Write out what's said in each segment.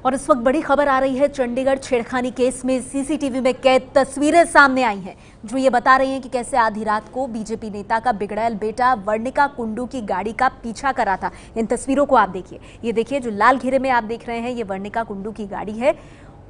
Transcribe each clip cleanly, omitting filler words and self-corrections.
और इस वक्त बड़ी खबर आ रही है। चंडीगढ़ छेड़खानी केस में सीसीटीवी में कैद तस्वीरें सामने आई हैं जो ये बता रही हैं कि कैसे आधी रात को बीजेपी नेता का बिगड़ैल बेटा वर्णिका कुंडू की गाड़ी का पीछा कर रहा था। इन तस्वीरों को आप देखिए, ये देखिए जो लाल घेरे में आप देख रहे हैं ये वर्णिका कुंडू की गाड़ी है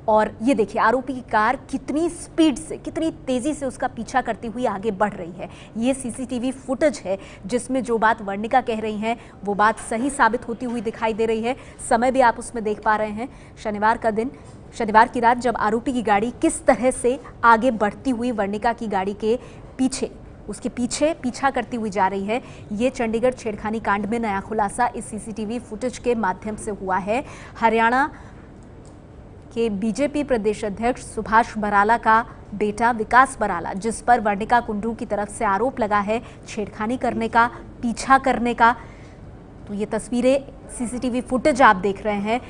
और ये देखिए आरोपी की कार कितनी स्पीड से, कितनी तेजी से उसका पीछा करती हुई आगे बढ़ रही है। ये सीसीटीवी फुटेज है जिसमें जो बात वर्णिका कह रही हैं वो बात सही साबित होती हुई दिखाई दे रही है। समय भी आप उसमें देख पा रहे हैं। शनिवार का दिन, शनिवार की रात जब आरोपी की गाड़ी किस तरह से आगे बढ़ती हुई वर्णिका की गाड़ी के पीछे, उसके पीछे पीछा करती हुई जा रही है। ये चंडीगढ़ छेड़खानी कांड में नया खुलासा इस सीसीटीवी फुटेज के माध्यम से हुआ है। हरियाणा के बीजेपी प्रदेश अध्यक्ष सुभाष बराला का बेटा विकास बराला, जिस पर वर्णिका कुंडू की तरफ से आरोप लगा है छेड़खानी करने का, पीछा करने का, तो ये तस्वीरें सीसीटीवी फुटेज आप देख रहे हैं।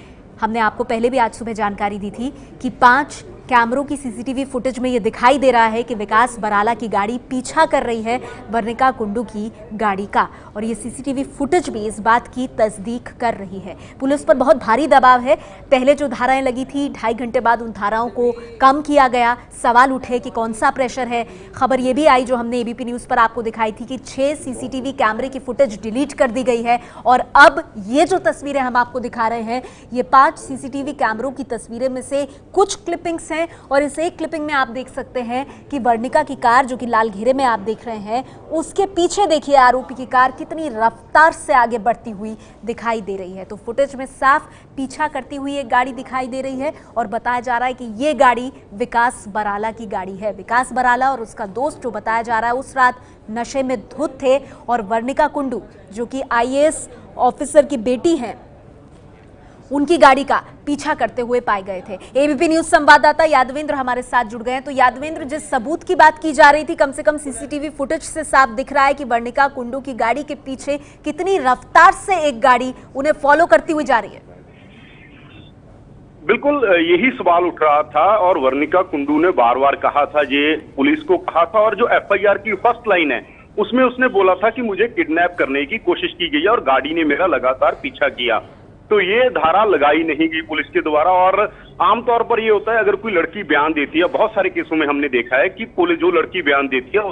हमने आपको पहले भी आज सुबह जानकारी दी थी कि 5 कैमरों की सीसीटीवी फुटेज में ये दिखाई दे रहा है कि विकास बराला की गाड़ी पीछा कर रही है वर्णिका कुंडू की गाड़ी का, और ये सीसीटीवी फुटेज भी इस बात की तस्दीक कर रही है। पुलिस पर बहुत भारी दबाव है। पहले जो धाराएं लगी थी 2.5 घंटे बाद उन धाराओं को कम किया गया। सवाल उठे कि कौन सा प्रेशर है। खबर ये भी आई जो हमने एबीपी न्यूज़ पर आपको दिखाई थी कि 6 सीसीटीवी कैमरे की फुटेज डिलीट कर दी गई है और अब ये जो तस्वीरें हम आपको दिखा रहे हैं ये 5 सीसीटीवी कैमरों की तस्वीरें में से कुछ क्लिपिंग्स और इस एक क्लिपिंग में आप देख सकते हैं कि वर्णिका की कार जो कि लाल घेरे में आप देख रहे हैं उसके पीछे देखिए आरोपी की कार कितनी रफ्तार से आगे बढ़ती हुई दिखाई दे रही है। तो फुटेज में साफ पीछा करती हुई एक गाड़ी दिखाई दे रही है और बताया जा रहा है कि ये गाड़ी विकास बराला की गाड़ी है। विकास बराला और उसका दोस्त जो बताया जा रहा है उस रात नशे में धुत थे और वर्णिका कुंडू जो कि IAS ऑफिसर की बेटी हैं उनकी गाड़ी का पीछा करते हुए पाए गए थे। एबीपी न्यूज संवाददाता यादवेंद्र हमारे साथ जुड़ गए हैं। तो यादवेंद्र, जिस सबूत की बात की जा रही थी, कम से कम सीसीटीवी फुटेज से साफ दिख रहा है कि वर्णिका कुंडू की गाड़ी के पीछे कितनी रफ्तार से एक गाड़ी उन्हें फॉलो करती हुई जा रही है। बिल्कुल यही सवाल उठ रहा था और वर्णिका कुंडू ने बार बार कहा था, ये पुलिस को कहा था, और जो FIR की फर्स्ट लाइन है उसमें उसने बोला था कि मुझे किडनैप करने की कोशिश की गई है और गाड़ी ने मेरा लगातार पीछा किया। तो ये धारा लगाई नहीं गई पुलिस के द्वारा। और आमतौर पर ये होता है अगर कोई लड़की बयान देती है, बहुत सारे केसों में हमने देखा है कि पुलिस जो लड़की बयान देती है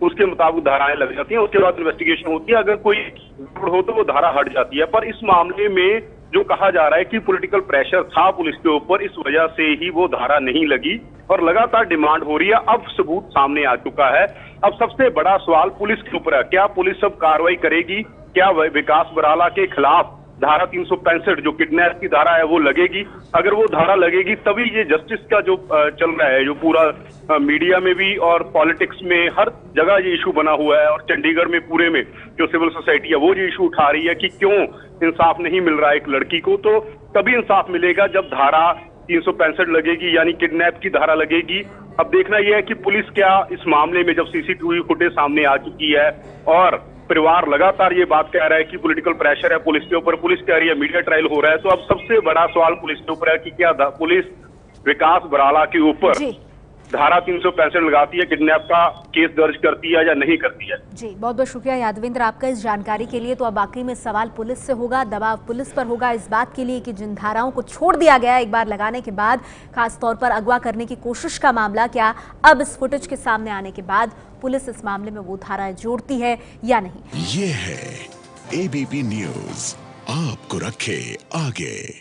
उसके मुताबिक धाराएं लग जाती हैं, उसके बाद इन्वेस्टिगेशन होती है, अगर कोई गड़बड़ हो तो वो धारा हट जाती है। पर इस मामले में जो कहा जा रहा है कि पॉलिटिकल प्रेशर था पुलिस के ऊपर, इस वजह से ही वो धारा नहीं लगी और लगातार डिमांड हो रही है। अब सबूत सामने आ चुका है। अब सबसे बड़ा सवाल पुलिस के ऊपर है, क्या पुलिस अब कार्रवाई करेगी? क्या विकास बराला के खिलाफ धारा 365 जो किडनैप की धारा है वो लगेगी? अगर वो धारा लगेगी तभी ये जस्टिस का जो चल रहा है, जो पूरा मीडिया में भी और पॉलिटिक्स में हर जगह ये इशू बना हुआ है, और चंडीगढ़ में पूरे में जो सिविल सोसाइटी है वो ये इशू उठा रही है कि क्यों इंसाफ नहीं मिल रहा है एक लड़की को। तो तभी इंसाफ मिलेगा जब धारा 365 लगेगी, यानी किडनैप की धारा लगेगी। अब देखना यह है कि पुलिस क्या इस मामले में, जब सीसीटीवी फुटेज सामने आ चुकी है और परिवार लगातार ये बात कह रहा है कि पॉलिटिकल प्रेशर है पुलिस के ऊपर, पुलिस कह रही है मीडिया ट्रायल हो रहा है, तो अब सबसे बड़ा सवाल पुलिस के ऊपर है कि क्या पुलिस विकास बराला के ऊपर धारा 365 लगाती है, किडनैप का केस दर्ज करती है या नहीं करती है। जी, बहुत बहुत शुक्रिया यादवेंद्र आपका इस जानकारी के लिए। तो अब वाकई में सवाल पुलिस से होगा, दबाव पुलिस पर होगा इस बात के लिए कि जिन धाराओं को छोड़ दिया गया एक बार लगाने के बाद, खासतौर पर अगवा करने की कोशिश का मामला, क्या अब इस फुटेज के सामने आने के बाद पुलिस इस मामले में वो धाराएं जोड़ती है या नहीं। ये है ABP न्यूज, आपको रखे आगे।